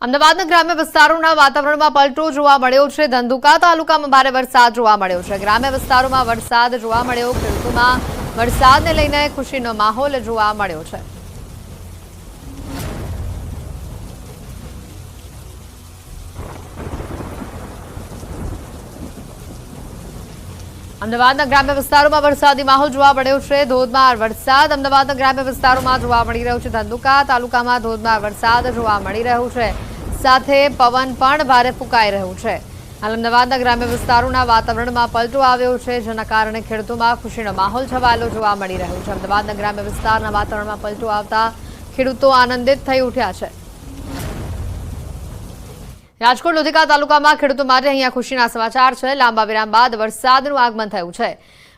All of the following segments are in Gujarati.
અમદાવાદના ગ્રામ્ય વિસ્તારોના વાતાવરણમાં પલટો જોવા મળ્યો છે। ધંધુકા તાલુકામાં ભારે વરસાદ જોવા મળ્યો છે। ગ્રામ્ય વિસ્તારોમાં વરસાદ જોવા મળ્યો। ખેડૂતોમાં વરસાદને લઈને ખુશીનો માહોલ જોવા મળ્યો છે। અમદાવાદના ગ્રામ્ય વિસ્તારોમાં વરસાદી માહોલ જોવા મળ્યો છે। ધોધમાર વરસાદ અમદાવાદના ગ્રામ્ય વિસ્તારોમાં જોવા મળી રહ્યો છે। ધંધુકા તાલુકામાં ધોધમાર વરસાદ જોવા મળી રહ્યો છે, સાથે પવન પણ ભારે ફૂંકાઈ રહ્યું છે। હાલ અમદાવાદના ગ્રામ્ય વિસ્તારોના વાતાવરણમાં પલટો આવ્યો છે, જેના કારણે ખેડૂતોમાં ખુશીનો માહોલ છવાયેલો જોવા મળી રહ્યો છે। અમદાવાદના ગ્રામ્ય વિસ્તારના વાતાવરણમાં પલટો આવતા ખેડૂતો આનંદિત થઈ ઉઠ્યા છે। રાજકોટ લોધિકા તાલુકામાં ખેડૂતો માટે અહીંયા ખુશીના સમાચાર છે। લાંબા વિરામ બાદ વરસાદનું આગમન થયું છે।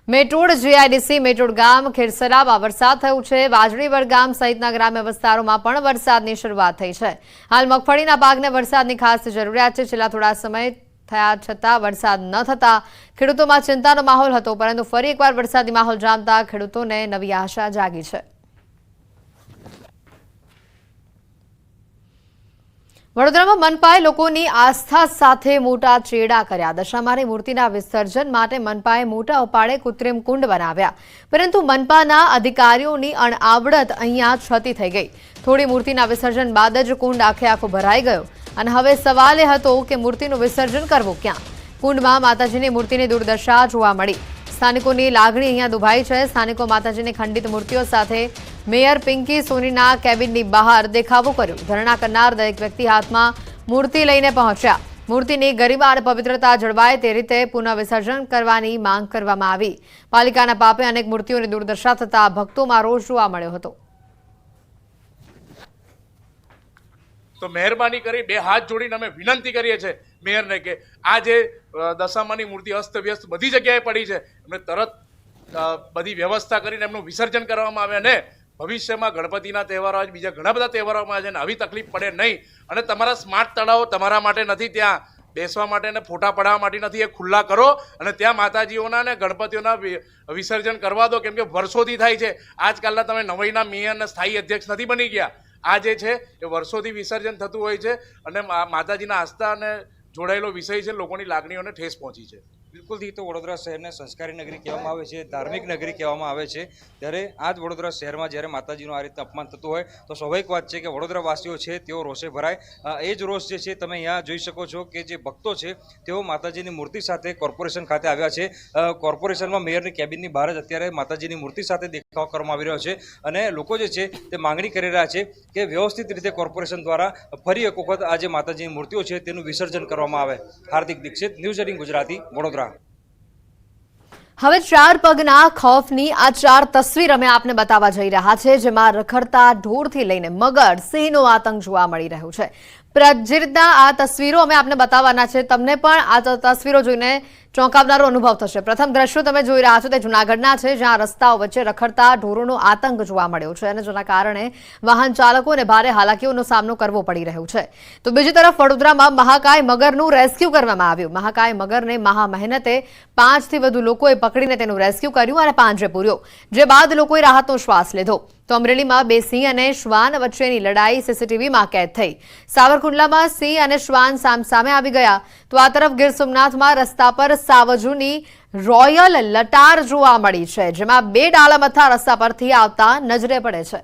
મેટોડ જીઆઈડીસી મેટોડ ગામ ખેડસરામાં વરસાદ થયું છે। વાજણીવડ ગામ સહિતના ગ્રામ્ય વિસ્તારોમાં પણ વરસાદની શરૂઆત થઈ છે। હાલ મગફળીના પાકને વરસાદની ખાસ જરૂરિયાત છે। છેલ્લા થોડા સમય થયા છતાં વરસાદ ન થતા ખેડૂતોમાં ચિંતાનો માહોલ હતો, પરંતુ ફરી એકવાર વરસાદી માહોલ જામતા ખેડૂતોને નવી આશા જાગી છે। વડોદરામાં મનપાએ લોકોની આસ્થા સાથે મોટા ચેડા કર્યા। દશામાની મૂર્તિના વિસર્જન માટે મનપાએ મોટા ઉપાડે કૃત્રિમ કુંડ બનાવ્યા, પરંતુ મનપાના અધિકારીઓની અણઆવડત અહીંયા છતી થઈ ગઈ। થોડી મૂર્તિના વિસર્જન બાદ જ કુંડ આખો ભરાઈ ગયો અને હવે સવાલ એ હતો કે મૂર્તિનું વિસર્જન કરવું ક્યાં? કુંડમાં માતાજીની મૂર્તિની દુર્દશા જોવા મળી। સ્થાનિકોની લાગણી અહીંયા દુભાઈ છે। સ્થાનિકો માતાજીની ખંડિત મૂર્તિઓ સાથે મેયર પિંકી સોનીના કેબિનની બહાર દેખાવો કર્યો। ધરણા કરનાર દરેક વ્યક્તિ હાથમાં મૂર્તિ લઈને પહોંચ્યા। મૂર્તિની ગરિમા અને પવિત્રતા જળવાય તે રીતે પુનઃ વિસર્જન કરવાની માંગ કરવામાં આવી। પાલિકાના પાપે અનેક મૂર્તિઓની દુર્દશા થતા ભક્તોમાં રોષ જોવા મળ્યો હતો। તો મહેરબાની કરી બે હાથ જોડીને અમે વિનંતી કરીએ છીએ મેયરને કે આ જે દશામાની મૂર્તિ અસ્તવ્યસ્ત બધી જગ્યાએ પડી છે, એમને તરત બધી વ્યવસ્થા કરીને એમનું વિસર્જન કરવામાં આવે અને ભવિષ્યમાં ગણપતિના તહેવારો આવે, બીજા ઘણા બધા તહેવારોમાં આવે છે, આવી તકલીફ પડે નહીં। અને તમારા સ્માર્ટ તળાવો તમારા માટે નથી, ત્યાં બેસવા માટે અને ફોટા પડાવવા માટે નથી, એ ખુલ્લા કરો અને ત્યાં માતાજીઓના અને ગણપતિઓના વિસર્જન કરવા દો, કેમ કે વર્ષોથી થાય છે। આજકાલના તમે નવાઈના મેયર અને સ્થાયી અધ્યક્ષ નથી બની ગયા। આ જે છે એ વર્ષોથી વિસર્જન થતું હોય છે અને માતાજીના આસ્થા અને જોડાયેલો વિષય છે। લોકોની લાગણીઓને ઠેસ પહોંચી છે। બિલકુલથી તો વડોદરા શહેરને સંસ્કારી નગરી કહેવામાં આવે છે, ધાર્મિક નગરી કહેવામાં આવે છે। ત્યારે આ જ વડોદરા શહેરમાં જ્યારે માતાજીનું આ રીતે અપમાન થતું હોય તો સ્વાભાવિક વાત છે કે વડોદરાવાસીઓ છે તેઓ રોષે ભરાય। એ જ રોષ જે છે તમે અહીંયા જોઈ શકો છો કે જે ભક્તો છે તેઓ માતાજીની મૂર્તિ સાથે કોર્પોરેશન ખાતે આવ્યા છે। કોર્પોરેશનમાં મેયરની કેબિનની બહાર જ અત્યારે માતાજીની મૂર્તિ સાથે દેખાવ કરવામાં આવી રહ્યો છે અને લોકો જે છે તે માંગણી કરી રહ્યા છે કે વ્યવસ્થિત રીતે કોર્પોરેશન દ્વારા ફરી એક વખત આ જે માતાજીની મૂર્તિઓ છે તેનું વિસર્જન કરવામાં આવે। હાર્દિક દીક્ષિત, ન્યૂઝ 18 ગુજરાતી, વડોદરા। હવે ચાર પગના ખૌફની આ ચાર તસવીર અમે આપને બતાવવા જઈ રહ્યા છે, જેમાં રખડતા ઢોરથી લઈને મગર, સિંહનો આતંક જોવા મળી રહ્યો છે। જે રીતના આ તસવીરો અમે આપને બતાવવાના છે, તમને પણ આ તસવીરો જોઈને ચોંકાવનારો અનુભવ થશે। પ્રથમ દ્રશ્યો તમે જોઈ રહ્યા છો તે જૂનાગઢના છે, જ્યાં રસ્તાઓ વચ્ચે રખડતા ઢોરોનો આતંક જોવા મળ્યો છે અને જેના કારણે વાહન ચાલકોને ભારે હાલાકીઓનો સામનો કરવો પડી રહ્યો છે। તો બીજી તરફ વડોદરામાં મહાકાય મગરનું રેસ્ક્યુ કરવામાં આવ્યું। મહાકાય મગરને મહા મહેનતે 5 થી વધુ લોકોએ પકડીને તેનું રેસ્ક્યુ કર્યું અને પાંજરે પૂર્યો, જે બાદ લોકોએ રાહતનો શ્વાસ લીધો। તો અમરેલીમાં બે સિંહ અને શ્વાન વચ્ચેની લડાઈ સીસીટીવીમાં કેદ થઈ। સાવરકુંડલામાં સિંહ અને શ્વાન સામસામે આવી ગયા। તો આ તરફ ગીર સોમનાથમાં રસ્તા પર સાવજુની રોયલ લટાર જોવા મળી છે, જેમાં 2 ડાલામથા રસ્તા પરથી આવતા નજરે પડે છે।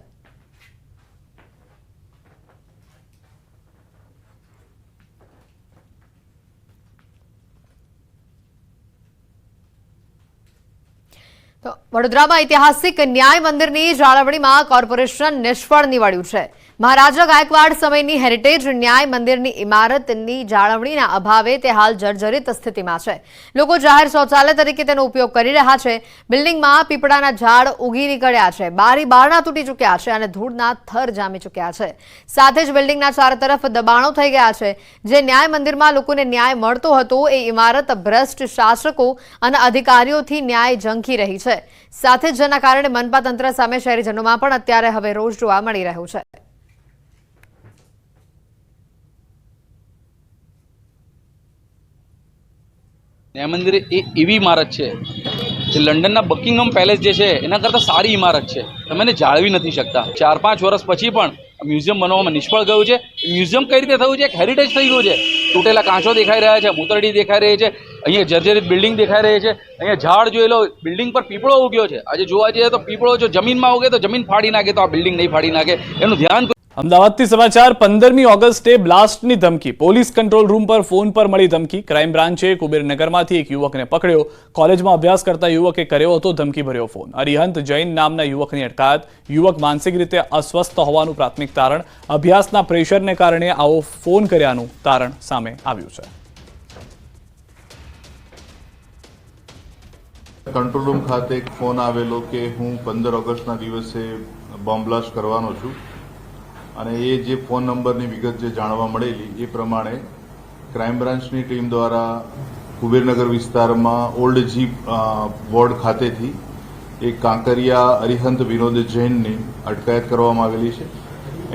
તો વડોદરામાં ઐતિહાસિક ન્યાય મંદિરની જાળવણીમાં કોર્પોરેશન નિષ્ફળ નીવડ્યું છે। મહારાજા ગાયકવાડ સમયની હેરિટેજ ન્યાય મંદિરની ઇમારતની જાળવણીના અભાવે તે હાલ જર્જરિત સ્થિતિમાં છે। લોકો જાહેર શૌચાલય તરીકે તેનો ઉપયોગ કરી રહ્યા છે। બિલ્ડિંગમાં પીપળાના ઝાડ ઉગી નીકળ્યા છે, બારી બારણા તૂટી ચૂક્યા છે અને ધૂળના થર જામી ચૂક્યા છે। સાથે જ બિલ્ડિંગના ચારે તરફ દબાણો થઈ ગયા છે। જે ન્યાય મંદિરમાં લોકોને ન્યાય મળતો હતો, એ ઇમારત ભ્રષ્ટ શાસકો અને અધિકારીઓથી ન્યાય ઝંખી રહી છે। સાથે જ જેના કારણે મનપા તંત્ર સામે શહેરીજનોમાં પણ અત્યારે હવે રોષ જોવા મળી રહ્યો છે। ન્યાય મંદિર એ એવી ઇમારત છે જે લંડનના બકિંગહામ પેલેસ જે છે એના કરતાં સારી ઇમારત છે, તમે એને જાળવી નથી શકતા। 4-5 વર્ષ પછી પણ મ્યુઝિયમ બનવામાં નિષ્ફળ ગયું છે. મ્યુઝિયમ કઈ રીતે થયું છે? એક હેરિટેજ થઈ ગયું છે. તૂટેલા કાંચો દેખાઈ રહ્યા છે, મૂતરડી દેખાઈ રહી છે, અહીંયા જર્જરિત બિલ્ડિંગ દેખાઈ રહી છે, અહીંયા ઝાડ જોઈ લો, બિલ્ડિંગ પર પીપળો ઉગ્યો છે. આજે જોવા જઈએ તો પીપળો જો જમીનમાં ઉગે તો જમીન ફાડી નાખે, તો આ બિલ્ડિંગ નહીં ફાડી નાખે, એનું ધ્યાન. અમદાવાદથી સમાચાર. 15મી ઓગસ્ટે બ્લાસ્ટની ધમકી. પોલીસ કંટ્રોલ રૂમ પર ફોન પર મળી ધમકી. ક્રાઇમ બ્રાન્ચે કુબેરનગરમાંથી એક યુવકને પકડ્યો. કોલેજમાં અભ્યાસ કરતા યુવકે કર્યો હતો ધમકીભર્યો ફોન. અરિહંત જૈન નામના યુવકની અટકાયત. યુવક માનસિક રીતે અસ્વસ્થ હોવાનું પ્રાથમિક તારણ. અભ્યાસના પ્રેશરને કારણે આવો ફોન કર્યાનું તારણ સામે આવ્યું છે. કંટ્રોલ રૂમ ખાતે એક ફોન આવેલો કે હું 15 ઓગસ્ટના દિવસે બોમ્બ બ્લાસ્ટ કરવાનો છું, અને એ જે ફોન નંબરની વિગત જે જાણવા મળેલી એ પ્રમાણે ક્રાઇમ બ્રાન્ચની ટીમ દ્વારા કુબેરનગર વિસ્તારમાં ઓલ્ડ જીપ વોર્ડ ખાતેથી એક કાંકરિયા અરિહંત વિનોદ જૈનની અટકાયત કરવામાં આવેલી છે.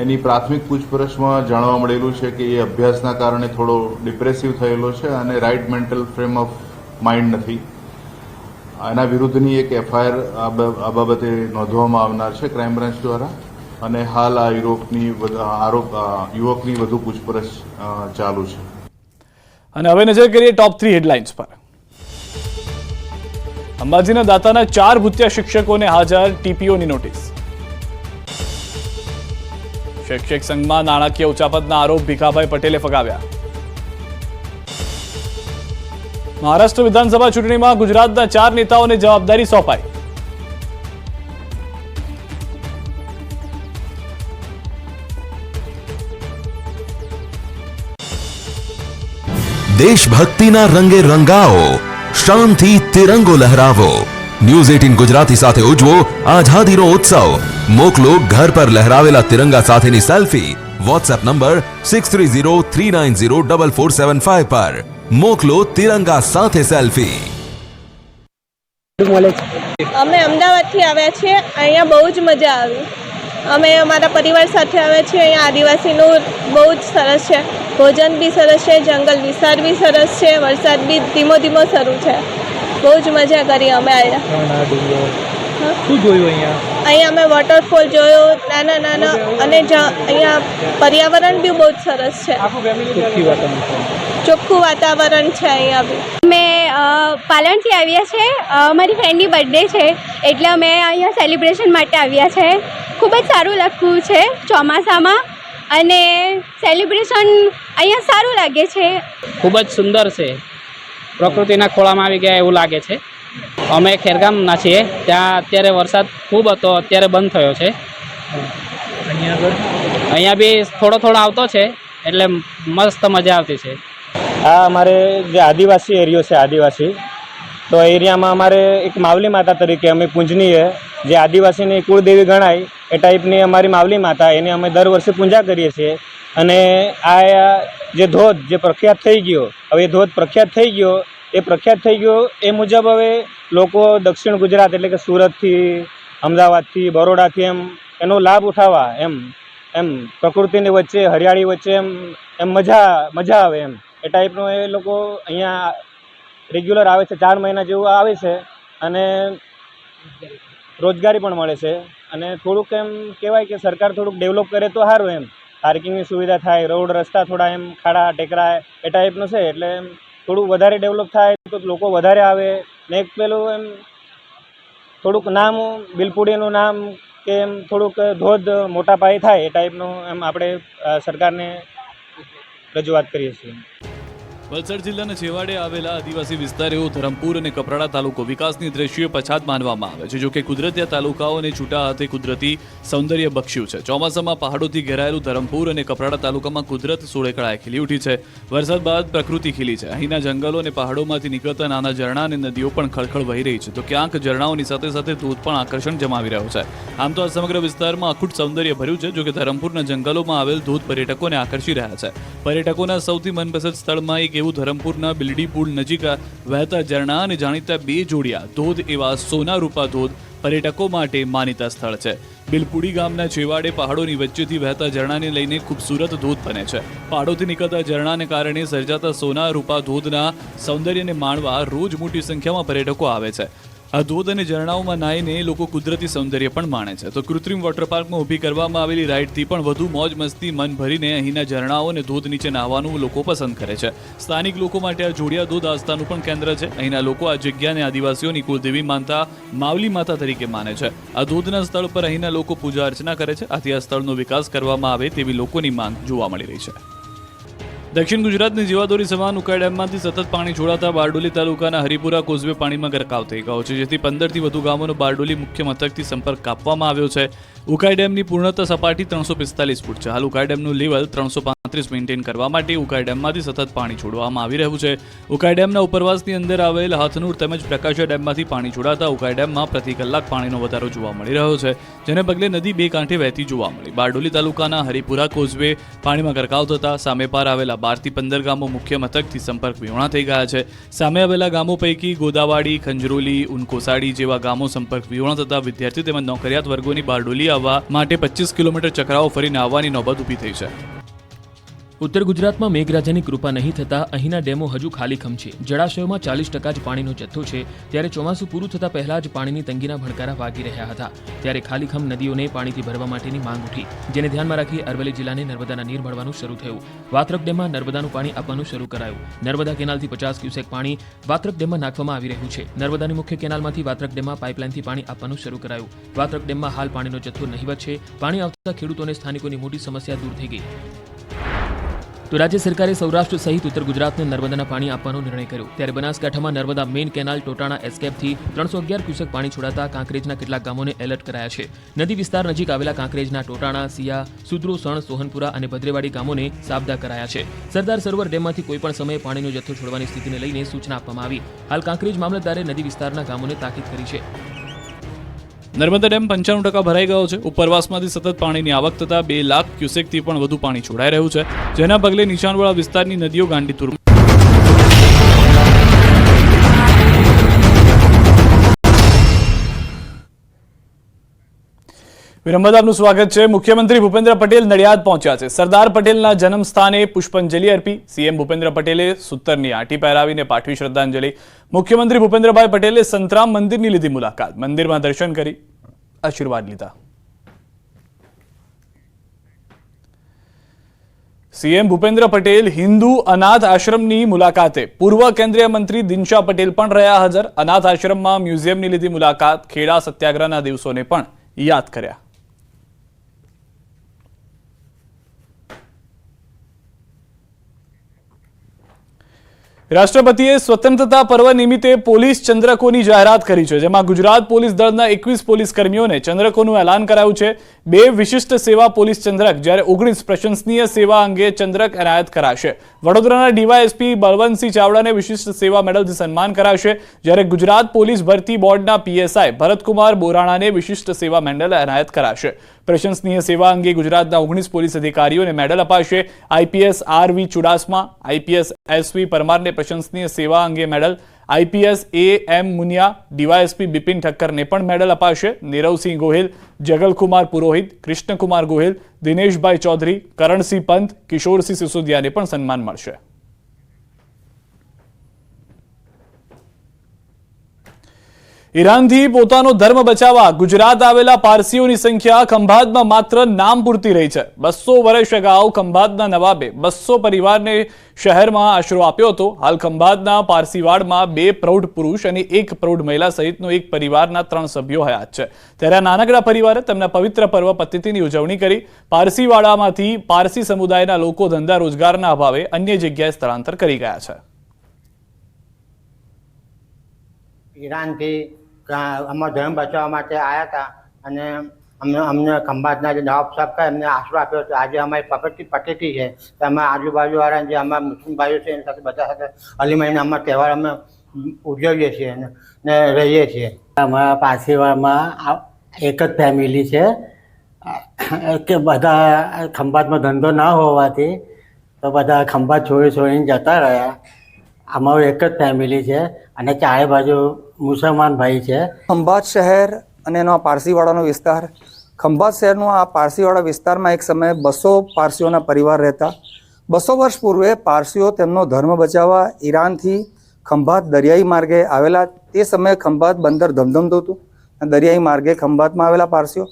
એની પ્રાથમિક પૂછપરછમાં જાણવા મળેલું છે કે એ અભ્યાસના કારણે થોડો ડિપ્રેસિવ થયેલો છે અને right mental frame of mind નથી. એના વિરુદ્ધની એક એફઆઈઆર આ બાબતે નોંધવામાં આવનાર છે ક્રાઇમ બ્રાન્ચ દ્વારા, અને હાલ આ યુવકની વધુ પૂછપરછ ચાલુ છે. અને હવે નજર કરીએ ટોપ 3 હેડલાઇન્સ પર. અંબાજીના દાતાના 4 ભૂતિયા શિક્ષકોને હાજર, ટીપીઓની નોટિસ. શિક્ષક સંઘમાં નાણાકીય ઉચાપતના આરોપ ભીખાભાઈ પટેલે ફગાવ્યા. મહારાષ્ટ્ર વિધાનસભા ચૂંટણીમાં ગુજરાતના 4 નેતાઓને જવાબદારી સોંપાઈ. દેશભક્તિના રંગે રંગાવો, શાનથી તિરંગો લહેરાવો. ન્યૂઝ 18 ગુજરાતી સાથે ઉજવો આઝાદીનો ઉત્સવ. મોકલો ઘર પર લહેરાવેલા તિરંગા સાથેની સેલ્ફી વોટ્સએપ નંબર 6303904475 પર. મોકલો તિરંગા સાથે સેલ્ફી. અમે અમદાવાદથી આવ્યા છીએ. અહીંયા બહુ જ મજા આવી. અમે અમારા પરિવાર સાથે આવ્યા છીએ. અહીંયા આદિવાસીનું બહુ જ સરસ છે, ભોજન બી સરસ છે, જંગલ વિસ્તાર બી સરસ છે, વરસાદ બી ધીમો ધીમો શરૂ છે. બહુ જ મજા કરી અમે અહીંયા. શું જોયું અહીંયા? અહીંયા અમે વોટરફોલ જોયો, નાના નાના, અને અહીંયા પર્યાવરણ બી બહુ જ સરસ છે. ચોખ્ખું વાતાવરણ છે અહીંયા બી. અમે પાલણથી આવ્યા છે. મારી ફ્રેન્ડની બર્થડે છે એટલે અમે અહીંયા સેલિબ્રેશન માટે આવ્યા છે. ખૂબ જ સારું લાગતું છે ચોમાસામાં, અને સેલિબ્રેશન અહીંયા સારું લાગે છે. ખૂબ જ સુંદર છે. પ્રકૃતિના ખોળામાં આવી ગયા એવું લાગે છે. અમે ખેરગામના છીએ. ત્યાં અત્યારે વરસાદ ખૂબ હતો, અત્યારે બંધ થયો છે. અહીંયા બી થોડો થોડો આવતો છે, એટલે મસ્ત મજા આવતી છે. આ અમારે જે આદિવાસી એરિયો છે, આદિવાસી, તો એરિયામાં અમારે એક માવલી માતા તરીકે અમે પૂજનીય, જે આદિવાસીની કુળદેવી ગણાય એ ટાઈપની અમારી માવલી માતા, એની અમે દર વર્ષે પૂજા કરીએ છીએ. અને આ જે ધોધ જે પ્રખ્યાત થઈ ગયો, હવે એ ધોધ પ્રખ્યાત થઈ ગયો એ મુજબ હવે લોકો દક્ષિણ ગુજરાત એટલે કે સુરતથી, અમદાવાદથી, બરોડાથી એનો લાભ ઉઠાવવા એમ પ્રકૃતિની વચ્ચે, હરિયાળી વચ્ચે એમ મજા આવે એ ટાઈપનું એ લોકો અહીંયા રેગ્યુલર આવે છે. 4 મહિના જેવું આવે છે અને રોજગારી પણ મળે છે. અને થોડુંક કહેવાય કે સરકાર થોડુંક ડેવલપ કરે તો સારું. પાર્કિંગની સુવિધા થાય, રોડ રસ્તા થોડા ખાડા ટેકરા એ ટાઈપનું છે, એટલે થોડુંક વધારે ડેવલપ થાય તો લોકો વધારે આવે. ને એક પેલું થોડુંક નામ, બિલપુડીનું નામ કે થોડુંક ધોધ મોટા પાયે થાય એ ટાઈપનું આપણે સરકારને રજૂઆત કરીએ છીએ. વલસાડ જિલ્લાના છેવાડે આવેલા આદિવાસી વિસ્તાર એવો ધરમપુર અને કપરાડા તાલુકો વિકાસની દ્રષ્ટિએ પછાત માનવામાં આવે છે. જોકે કુદરતી તાલુકાઓને છૂટા હાથે કુદરતી સૌંદર્ય બક્ષ્યું છે. ચોમાસામાં પહાડોથી ઘેરાયેલું ધરમપુર અને કપરાડા તાલુકામાં કુદરત સોળેકળાએ ખીલી ઉઠી છે. વરસાદ બાદ પ્રકૃતિ ખીલી છે. અહીંના જંગલો અને પહાડોમાંથી નીકળતા નાના ઝરણા અને નદીઓ પણ ખળખળ વહી રહી છે, તો ક્યાંક ઝરણાઓની સાથે સાથે ધોધ પણ આકર્ષણ જમાવી રહ્યો છે. આમ તો આ સમગ્ર વિસ્તારમાં અખૂટ સૌંદર્ય ભર્યું છે. જોકે ધરમપુરના જંગલોમાં આવેલ ધોધ પર્યટકોને આકર્ષી રહ્યા છે. પર્યટકોના સૌથી મનપસંદ સ્થળમાં એક એવું ધરમપુરના બિલડી પુલ નજીક વહેતા ઝરણા અને જાણીતા 2 જોડિયા ધોધ એવા સોના રૂપા ધોધ પર્યટકો માટે માનીતા સ્થળ છે. બિલપુડી ગામના છેવાડે પહાડોની વચ્ચેથી વહેતા ઝરણાને લઈને ખૂબસૂરત ધોધ બને છે. પહાડોથી નીકળતા ઝરણાને કારણે સર્જાતા સોના રૂપા ધોધના સૌંદર્યને માણવા રોજ મોટી સંખ્યામાં પર્યટકો આવે છે. આ ધોધ અને ઝરણાઓમાં નાહીને લોકો કુદરતી સૌંદર્ય પણ માણે છે. તો કૃત્રિમ વોટર પાર્કમાં ઊભી કરવામાં આવેલી રાઇડથી પણ વધુ મોજ મસ્તી મન ભરીને અહીંના ઝરણાઓ અને ધોધ નીચે નાહવાનું લોકો પસંદ કરે છે. સ્થાનિક લોકો માટે આ જોડિયા ધોધ આસ્થાનું પણ કેન્દ્ર છે. અહીંના લોકો આ જગ્યાને આદિવાસીઓની કુળદેવી માનતા માવલી માતા તરીકે માને છે. આ ધોધના સ્થળ પર અહીંના લોકો પૂજા અર્ચના કરે છે. આથી આ સ્થળનો વિકાસ કરવામાં આવે તેવી લોકોની માંગ જોવા મળી રહી છે. દક્ષિણ ગુજરાતની જીવાદોરી સમાન ઉકાઈ ડેમમાંથી સતત પાણી છોડાતા બારડોલી તાલુકાના હરિપુરા કોઝવે પાણીમાં ગરકાવ થઈ ગયો છે, જેથી 15થી વધુ ગામોનો બારડોલી મુખ્ય મથકથી સંપર્ક કાપવામાં આવ્યો છે. ઉકાઈ ડેમની પૂર્ણતઃ સપાટી 345 ફૂટ છે. હાલ ઉકાઈ ડેમનું લેવલ 335 મેન્ટેન કરવા માટે ઉકાઈ ડેમમાંથી સતત પાણી છોડવામાં આવી રહ્યું છે. ઉકાઈ ડેમના ઉપરવાસની અંદર આવેલ હાથનુર તેમજ પ્રકાશા ડેમમાંથી પાણી છોડાતા ઉકાઈ ડેમમાં પ્રતિ કલાક પાણીનો વધારો જોવા મળી રહ્યો છે, જેને પગલે નદી બે કાંઠે વહેતી જોવા મળી. બારડોલી તાલુકાના હરિપુરા કોઝવે પાણીમાં ગરકાવ થતા સામે પાર આવેલા 12 થી 15 ગામો મુખ્ય મથકથી સંપર્ક વિહોણા થઈ ગયા છે. સામે આવેલા ગામો પૈકી ગોદાવાડી, ખંજરોલી, ઉનકોસાડી જેવા ગામો સંપર્ક વિહોણા થતા વિદ્યાર્થી તેમજ નોકરિયાત વર્ગોની બારડોલી આવવા માટે 25 કિલોમીટર ચક્રાઓ ફરીને આવવાની નોબત ઊભી થઈ છે. ઉત્તર ગુજરાતમાં મેઘરાજાની કૃપા નહીં થતાં અહીંના ડેમો હજુ ખાલીખમ છે. જળાશયોમાં 40% જ પાણીનો જથ્થો છે, ત્યારે ચોમાસું પૂરું થતાં પહેલા જ પાણીની તંગીના ભણકારા વાગી રહ્યા હતા. ત્યારે ખાલીખમ નદીઓને પાણીથી ભરવા માટેની માંગ ઉઠી, જેને ધ્યાનમાં રાખી અરવલ્લી જિલ્લાને નર્મદાના નીર મળવાનું શરૂ થયું. વાત્રક ડેમમાં નર્મદાનું પાણી આપવાનું શરૂ કરાયું. નર્મદા કેનાલથી 50 ક્યુસેક પાણી વાત્રક ડેમમાં નાખવામાં આવી રહ્યું છે. નર્મદાની મુખ્ય કેનાલમાંથી વાત્રક ડેમમાં પાઇપલાઇનથી પાણી આપવાનું શરૂ કરાયું. વાત્રક ડેમમાં હાલ પાણીનો જથ્થો નહિવત છે. પાણી આવતા ખેડૂતોને સ્થાનિકોની મોટી સમસ્યા દૂર થઈ ગઈ. તો રાજ્ય સરકારે સૌરાષ્ટ્ર સહિત ઉત્તર ગુજરાતને નર્મદાના પાણી આપવાનો નિર્ણય કર્યો. ત્યારે બનાસકાંઠામાં નર્મદા મેઇન કેનાલ ટોટાણા એસ્કેપથી 311 ક્યુસેક પાણી છોડાતા કાંકરેજના કેટલાક ગામોને એલર્ટ કરાયા છે. નદી વિસ્તાર નજીક આવેલા કાંકરેજના ટોટાણા, સિયા, સુદ્રો, સણ, સોહનપુરા અને ભદ્રેવાડી ગામોને સાબદા કરાયા છે. સરદાર સરોવર ડેમમાંથી કોઈપણ સમયે પાણીનો જથ્થો છોડવાની સ્થિતિને લઈને સૂચના આપવામાં આવી. હાલ કાંકરેજ મામલતદારે નદી વિસ્તારના ગામોને તાકીદ કરી છે. નર્મદા ડેમ 95% ભરાઈ ગયો છે. ઉપરવાસમાંથી સતત પાણીની આવક થતાં 2 લાખ ક્યુસેકથી પણ વધુ પાણી છોડાઈ રહ્યું છે, જેના પગલે નીચાણવાળા વિસ્તારની નદીઓ ગાંડીતુર. વિરમબાદ આપનું સ્વાગત છે. મુખ્યમંત્રી ભૂપેન્દ્ર પટેલ નડિયાદ પહોંચ્યા છે. સરદાર પટેલના જન્મ સ્થાને પુષ્પાંજલિ અર્પી સીએમ ભૂપેન્દ્ર પટેલે સૂતરની આંટી પહેરાવીને પાઠવી શ્રદ્ધાંજલિ. મુખ્યમંત્રી ભૂપેન્દ્રભાઈ પટેલે સંતરામ મંદિરની લીધી મુલાકાત. મંદિરમાં દર્શન કરી આશીર્વાદ લીધા. સીએમ ભૂપેન્દ્ર પટેલ હિન્દુ અનાથ આશ્રમની મુલાકાતે. પૂર્વ કેન્દ્રીય મંત્રી દિનશા પટેલ પણ રહ્યા હાજર. અનાથ આશ્રમમાં મ્યુઝિયમની લીધી મુલાકાત. ખેડા સત્યાગ્રહના દિવસોને પણ યાદ કર્યા. રાષ્ટ્રપતિએ સ્વતંત્રતા પર્વ નિમિત્તે પોલીસ ચંદ્રકોની જાહેરાત કરી છે, જેમાં ગુજરાત પોલીસ દળના 21 પોલીસ કર્મીઓને ચંદ્રકોનું એલાન કરાયું છે. 2 વિશિષ્ટ સેવા પોલીસ ચંદ્રક જ્યારે 19 પ્રશંસનીય સેવા અંગે ચંદ્રક એનાયત કરાશે. વડોદરાના ડીવાયએસપી બળવંતસિંહ ચાવડાને વિશિષ્ટ સેવા મેડલથી સન્માન કરાશે, જ્યારે ગુજરાત પોલીસ ભરતી બોર્ડના પીએસઆઈ ભરતકુમાર બોરાણાને વિશિષ્ટ સેવા મેડલ એનાયત કરાશે. પ્રશંસનીય સેવા અંગે ગુજરાતના 19 પોલીસ અધિકારીઓને મેડલ અપાશે. IPS RV Chudasama, IPS SV પરમારને પ્રશંસનીય સેવા અંગે medal, IPS M Muniya, DYSP Bipin ઠક્કરને પણ મેડલ અપાશે. નીરવસિંહ ગોહિલ, જગલકુમાર પુરોહિત, કૃષ્ણકુમાર ગોહિલ, દિનેશભાઈ ચૌધરી, કરણસિંહ પંત, કિશોરસિંહ સિસોદિયાને પણ સન્માન મળશે. ઈરાનથી પોતાનો ધર્મ બચાવવા ગુજરાત આવેલા પારસીઓની સંખ્યા ખંભાતમાં માત્ર નામ પૂરતી રહી છે. 200 વર્ષ અગાઉ ખંભાતના નવાબે 200 પરિવારને શહેરમાં આશરો આપ્યો હતો. હાલ ખંભાતના પારસીવાડમાં 2 પ્રૌઢ પુરુષ અને 1 પ્રૌઢ મહિલા સહિતનો એક પરિવારના 3 સભ્યો હયાત છે. ત્યારે આ નાનકડા પરિવારે તેમના પવિત્ર પર્વ પતિથિની ઉજવણી કરી. પારસીવાડામાંથી પારસી સમુદાયના લોકો ધંધા રોજગારના અભાવે અન્ય જગ્યાએ સ્થળાંતર કરી ગયા છે. ઈરાનથી અમારો ધર્મ બચાવવા માટે આવ્યા હતા અને અમને ખંભાતના જે નવાબ સાહેબ હતા એમને આશરો આપ્યો હતો. આજે અમારી પટેટી છે તો અમે આજુબાજુવાળા જે અમારા મુસ્લિમ ભાઈઓ છે એની સાથે બધા સાથે હળી મળીને અમારા તહેવાર અમે ઉજવીએ છીએ ને રહીએ છીએ. અમારા પારસીવાડમાં એક જ ફેમિલી છે કે બધા ખંભાતમાં ધંધો ના હોવાથી તો બધા ખંભાત છોડીને જતા રહ્યા. અમારું એક જ ફેમિલી છે અને ચારે બાજુ મુસલમાન ભાઈ છે. ખંભાત શહેર અને એનો આ પારસીવાડાનો વિસ્તાર, ખંભાત શહેરનો આ પારસીવાડા વિસ્તારમાં એક સમયે 200 પારસીઓના પરિવાર રહેતા. 200 વર્ષ પૂર્વે પારસીઓ તેમનો ધર્મ બચાવવા ઈરાનથી ખંભાત દરિયાઈ માર્ગે આવેલા તે સમયે ખંભાત બંદર ધમધમતું હતું, દરિયાઈ માર્ગે ખંભાતમાં આવેલા પારસીઓ.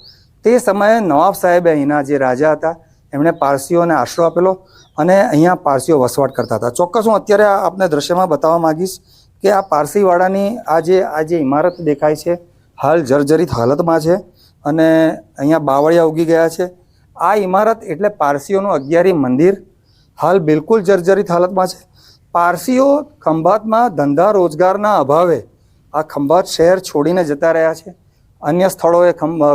તે સમયે નવાબ સાહેબે અહીંના જે રાજા હતા એમણે પારસીઓને આશરો આપેલો અને અહીંયા પારસીઓ વસવાટ કરતા હતા. ચોક્કસ હું અત્યારે આપને દ્રશ્યમાં બતાવવા માંગીશ કે આ પારસીવાડાની આ જે ઇમારત દેખાય છે હાલ જર્જરિત હાલતમાં છે અને અહીંયા બાવળિયા ઉગી ગયા છે. આ ઇમારત એટલે પારસીઓનું 11મી મંદિર હાલ બિલકુલ જર્જરિત હાલતમાં છે. પારસીઓ ખંભાતમાં ધંધા રોજગારના અભાવે આ ખંભાત શહેર છોડીને જતા રહ્યા છે. અન્ય સ્થળોએ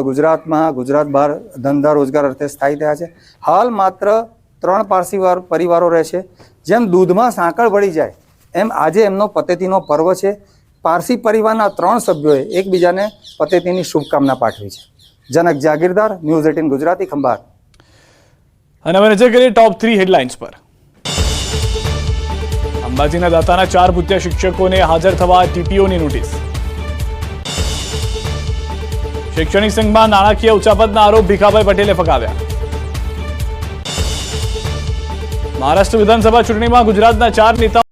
ગુજરાત બહાર ધંધા રોજગાર અર્થે સ્થાયી થયા છે. હાલ માત્ર 3 પારસી પરિવારો રહે છે. જેમ દૂધમાં સાંકળ વળી જાય એમ આજે એમનો પતેતીનો પર્વ છે. પારસી પરિવારના 3 સભ્યોએ એકબીજાને પતેતીની શુભકામના પાઠવી છે. જનક જાગીરદાર, ન્યૂઝ 18 ગુજરાતી, ખંભાત. અને હવે નજર કરીએ ટોપ 3 હેડલાઇન્સ પર. અંબાજીના દાતાના 4 ભૂતિયા શિક્ષકોને હાજર થવા ટીપીઓની નોટિસ. શૈક્ષણિક સંઘમાં નાણાકીય ઉચાપતના આરોપ ભીખાભાઈ પટેલે ફગાવ્યા. મહારાષ્ટ્ર વિધાનસભા ચૂંટણીમાં ગુજરાતના 4 નેતાઓ